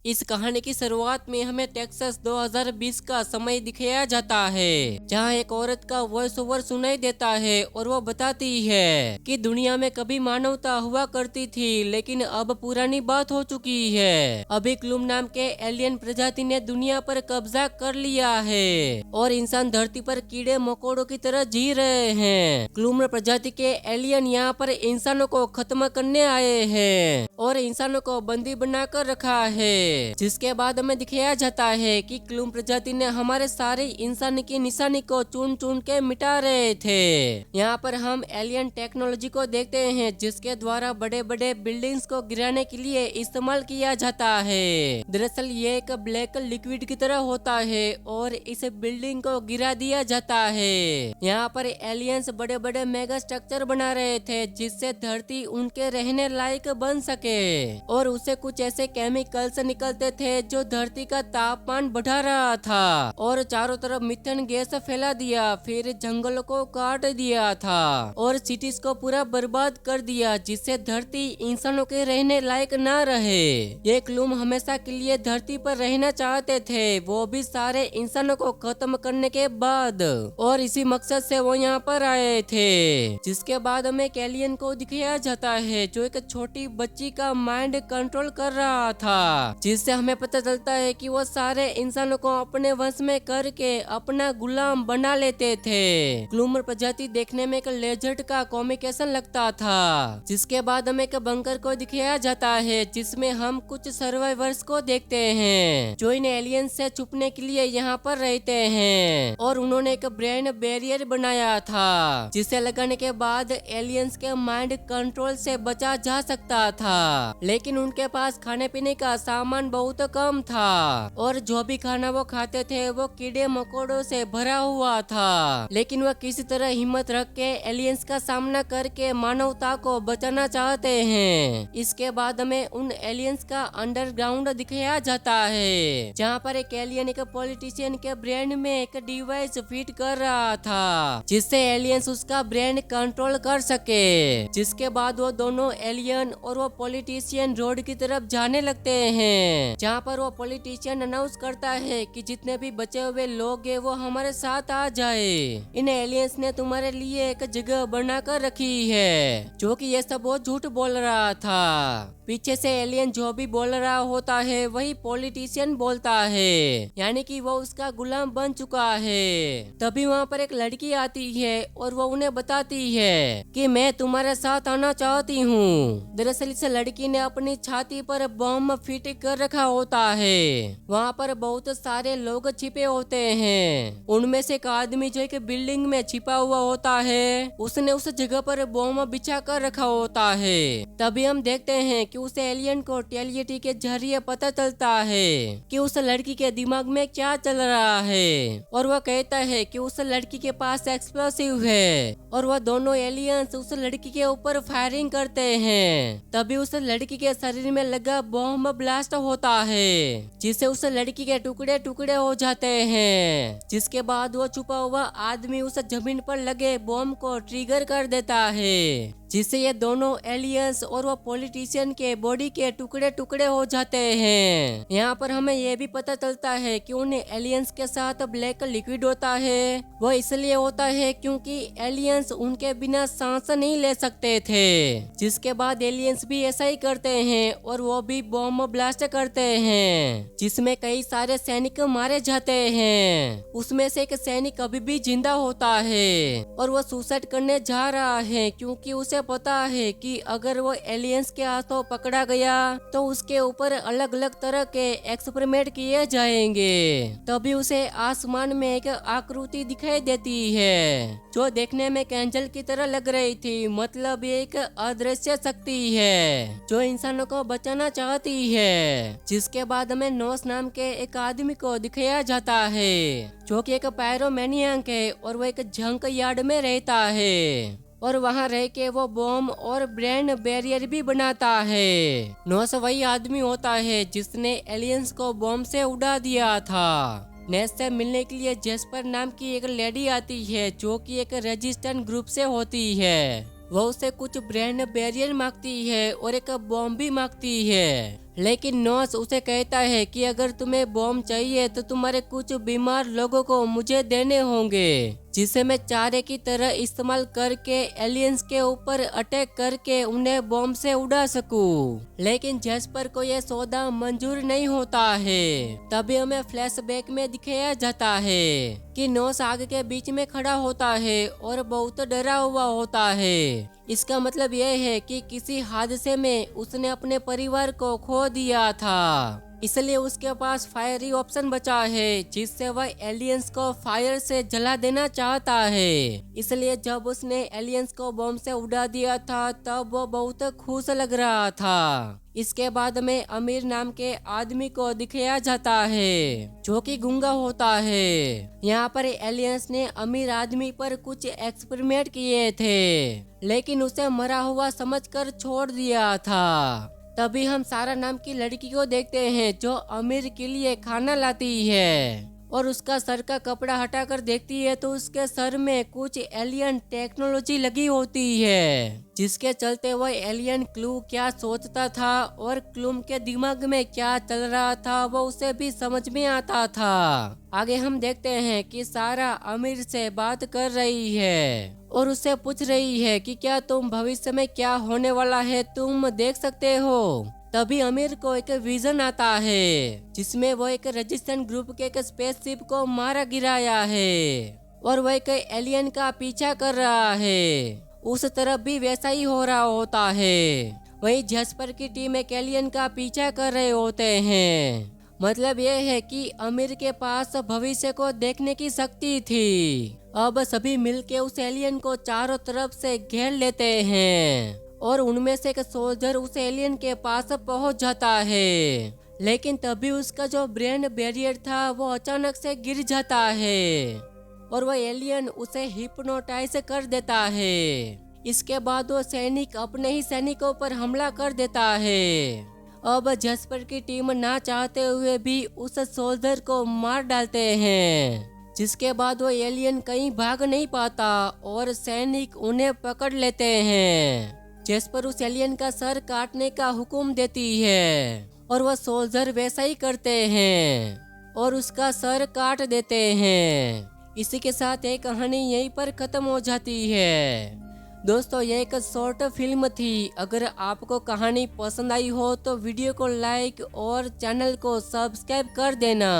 इस कहानी की शुरुआत में हमें टेक्सास 2020 का समय दिखाया जाता है, जहां एक औरत का वॉइस ओवर सुनाई देता है और वो बताती है कि दुनिया में कभी मानवता हुआ करती थी, लेकिन अब पुरानी बात हो चुकी है। अभी क्लूम नाम के एलियन प्रजाति ने दुनिया पर कब्जा कर लिया है और इंसान धरती पर कीड़े मकोड़ों की तरह जी रहे हैं। क्लूम प्रजाति के एलियन यहाँ पर इंसानों को खत्म करने आए हैं और इंसानों को बंदी बनाकर रखा है, जिसके बाद हमें दिखाया जाता है कि क्लूम प्रजाति ने हमारे सारे इंसान की निशानी को चुन चुन के मिटा रहे थे। यहाँ पर हम एलियन टेक्नोलॉजी को देखते हैं, जिसके द्वारा बड़े बड़े बिल्डिंग्स को गिराने के लिए इस्तेमाल किया जाता है। दरअसल ये एक ब्लैक लिक्विड की तरह होता है और इस बिल्डिंग को गिरा दिया जाता है। यहाँ पर एलियंस बड़े बड़े मेगा स्ट्रक्चर बना रहे थे, जिससे धरती उनके रहने लायक बन सके, और उसे कुछ ऐसे केमिकल्स निकलते थे जो धरती का तापमान बढ़ा रहा था और चारों तरफ मीथेन गैस फैला दिया। फिर जंगलों को काट दिया था और सिटीज को पूरा बर्बाद कर दिया, जिससे धरती इंसानों के रहने लायक न रहे। ये क्लूम हमेशा के लिए धरती पर रहना चाहते थे, वो भी सारे इंसानों को खत्म करने के बाद, और इसी मकसद से वो यहाँ पर आए थे। जिसके बाद हमें एक एलियन को दिखाया जाता है जो एक छोटी बच्ची का माइंड कंट्रोल कर रहा था, जिससे हमें पता चलता है कि वो सारे इंसानों को अपने वश में करके अपना गुलाम बना लेते थे। क्लूमर प्रजाति देखने में एक लेजर्ड का कॉम्बिनेशन लगता था। जिसके बाद हमें एक बंकर को दिखाया जाता है, जिसमें हम कुछ सर्वाइवर्स को देखते हैं जो इन एलियंस से छुपने के लिए यहाँ पर रहते हैं, और उन्होंने एक ब्रेन बैरियर बनाया था, जिसे लगाने के बाद एलियंस के माइंड कंट्रोल से बचा जा सकता था। लेकिन उनके पास खाने पीने का सामान बहुत कम था और जो भी खाना वो खाते थे वो कीड़े मकोड़ों से भरा हुआ था। लेकिन वह किसी तरह हिम्मत रख के एलियंस का सामना करके मानवता को बचाना चाहते हैं। इसके बाद हमें उन एलियंस का अंडरग्राउंड दिखाया जाता है, जहाँ पर एक एलियन एक पॉलिटिशियन के ब्रेन में एक डिवाइस फिट कर रहा था, जिससे एलियंस उसका ब्रेन कंट्रोल कर सके। जिसके बाद वो दोनों एलियन और वो पॉलिटिशियन रोड की तरफ जाने लगते हैं, जहाँ पर वो पॉलिटिशियन अनाउंस करता है कि जितने भी बचे हुए लोग हैं वो हमारे साथ आ जाए। इन एलियंस ने तुम्हारे लिए एक जगह बनाकर रखी है, जो कि ये सब वो झूठ बोल रहा था। पीछे से एलियन जो भी बोल रहा होता है वही पॉलिटिशियन बोलता है, यानी कि वो उसका गुलाम बन चुका है। तभी वहाँ पर एक लड़की आती है और वो उन्हें बताती है कि मैं तुम्हारे साथ आना चाहती हूँ। दरअसल इस लड़की ने अपनी छाती पर बम फिट कर रखा होता है। वहाँ पर बहुत सारे लोग छिपे होते हैं। उनमें से एक आदमी जो एक बिल्डिंग में छिपा हुआ होता है, उसने उस जगह पर बम बिछा कर रखा होता है। तभी हम देखते हैं कि उस एलियन को टेलीपैथी के जरिए पता चलता है कि उस लड़की के दिमाग में क्या चल रहा है, और वह कहता है कि उस लड़की के पास एक्सप्लोसिव है, और वह दोनों एलियंस उस लड़की के ऊपर फायरिंग करते हैं। तभी उस लड़की के शरीर में लगा बम ब्लास्ट होता है, जिससे उस लड़की के टुकड़े टुकड़े हो जाते हैं। जिसके बाद वो छुपा हुआ आदमी उस जमीन पर लगे बम को ट्रिगर कर देता है, जिससे ये दोनों एलियंस और वो पॉलिटिशियन के बॉडी के टुकड़े टुकड़े हो जाते हैं। यहाँ पर हमें ये भी पता चलता है कि उन एलियंस के साथ ब्लैक लिक्विड होता है, वो इसलिए होता है क्योंकि एलियंस उनके बिना सांस नहीं ले सकते थे। जिसके बाद एलियंस भी ऐसा ही करते हैं और वो भी बम ब्लास्ट करते हैं, जिसमें कई सारे सैनिक मारे जाते हैं। उसमें से एक सैनिक अभी भी जिंदा होता है और वो सुसाइड करने जा रहा है, क्योंकि उसे पता है कि अगर वो एलियंस के हाथों पकड़ा गया तो उसके ऊपर अलग अलग तरह के एक्सपेरिमेंट किए जाएंगे। तभी उसे आसमान में एक आकृति दिखाई देती है, जो देखने में एक एंजल की तरह लग रही थी। मतलब एक अदृश्य शक्ति है जो इंसानों को बचाना चाहती है। जिसके बाद हमें नोस नाम के एक आदमी को दिखाया जाता है, जो कि एक पायरोमैनियक है और वो एक जंक यार्ड में रहता है, और वहाँ रह के वो बम और ब्रेन बैरियर भी बनाता है। नोस वही आदमी होता है जिसने एलियंस को बम से उड़ा दिया था। नेस से मिलने के लिए जेस्पर नाम की एक लेडी आती है, जो कि एक रेजिस्टेंट ग्रुप से होती है। वो उसे कुछ ब्रेन बैरियर मांगती है और एक बॉम्ब भी मांगती है। लेकिन नोस उसे कहता है कि अगर तुम्हें बॉम्ब चाहिए तो तुम्हारे कुछ बीमार लोगों को मुझे देने होंगे, जिसे मैं चारे की तरह इस्तेमाल करके एलियंस के ऊपर अटैक करके उन्हें बॉम्ब से उड़ा सकूं। लेकिन जैस्पर को यह सौदा मंजूर नहीं होता है। तभी हमें फ्लैशबैक में दिखाया जाता है कि नोस आग के बीच में खड़ा होता है और बहुत डरा हुआ होता है। इसका मतलब यह है कि किसी हादसे में उसने अपने परिवार को खो दिया था, इसलिए उसके पास फायर ही ऑप्शन बचा है, जिससे वह एलियंस को फायर से जला देना चाहता है। इसलिए जब उसने एलियंस को बॉम्ब से उड़ा दिया था तब वो बहुत खुश लग रहा था। इसके बाद में अमीर नाम के आदमी को दिखाया जाता है जो कि गूंगा होता है। यहाँ पर एलियंस ने अमीर आदमी पर कुछ एक्सपेरिमेंट किए थे, लेकिन उसे मरा हुआ समझकर छोड़ दिया था। तभी हम सारा नाम की लड़की को देखते हैं जो अमीर के लिए खाना लाती है और उसका सर का कपड़ा हटाकर देखती है तो उसके सर में कुछ एलियन टेक्नोलॉजी लगी होती है, जिसके चलते वह एलियन क्लू क्या सोचता था और क्लूम के दिमाग में क्या चल रहा था वो उसे भी समझ में आता था। आगे हम देखते हैं कि सारा अमीर से बात कर रही है और उससे पूछ रही है कि क्या तुम भविष्य में क्या होने वाला है तुम देख सकते हो। तभी अमीर को एक विजन आता है जिसमें वो एक रेजिस्टेंट ग्रुप के एक स्पेसशिप को मारा गिराया है और वह एक एलियन का पीछा कर रहा है। उस तरफ भी वैसा ही हो रहा होता है। वही जैस्पर की टीम एक एलियन का पीछा कर रहे होते हैं। मतलब यह है कि अमीर के पास भविष्य को देखने की शक्ति थी। अब सभी मिलके उस एलियन को चारों तरफ से घेर लेते हैं और उनमें से एक सोल्जर उस एलियन के पास पहुंच जाता है। लेकिन तभी उसका जो ब्रेन बैरियर था वो अचानक से गिर जाता है और वह एलियन उसे हिप्नोटाइज कर देता है। इसके बाद वो सैनिक अपने ही सैनिकों पर हमला कर देता है। अब जैस्पर की टीम ना चाहते हुए भी उस सोल्जर को मार डालते हैं, जिसके बाद वो एलियन कहीं भाग नहीं पाता और सैनिक उन्हें पकड़ लेते हैं। जैस्पर उस एलियन का सर काटने का हुक्म देती है और वह सोल्जर वैसा ही करते हैं और उसका सर काट देते हैं। इसी के साथ ये कहानी यहीं पर खत्म हो जाती है। दोस्तों ये एक शॉर्ट फिल्म थी। अगर आपको कहानी पसंद आई हो तो वीडियो को लाइक और चैनल को सब्सक्राइब कर देना।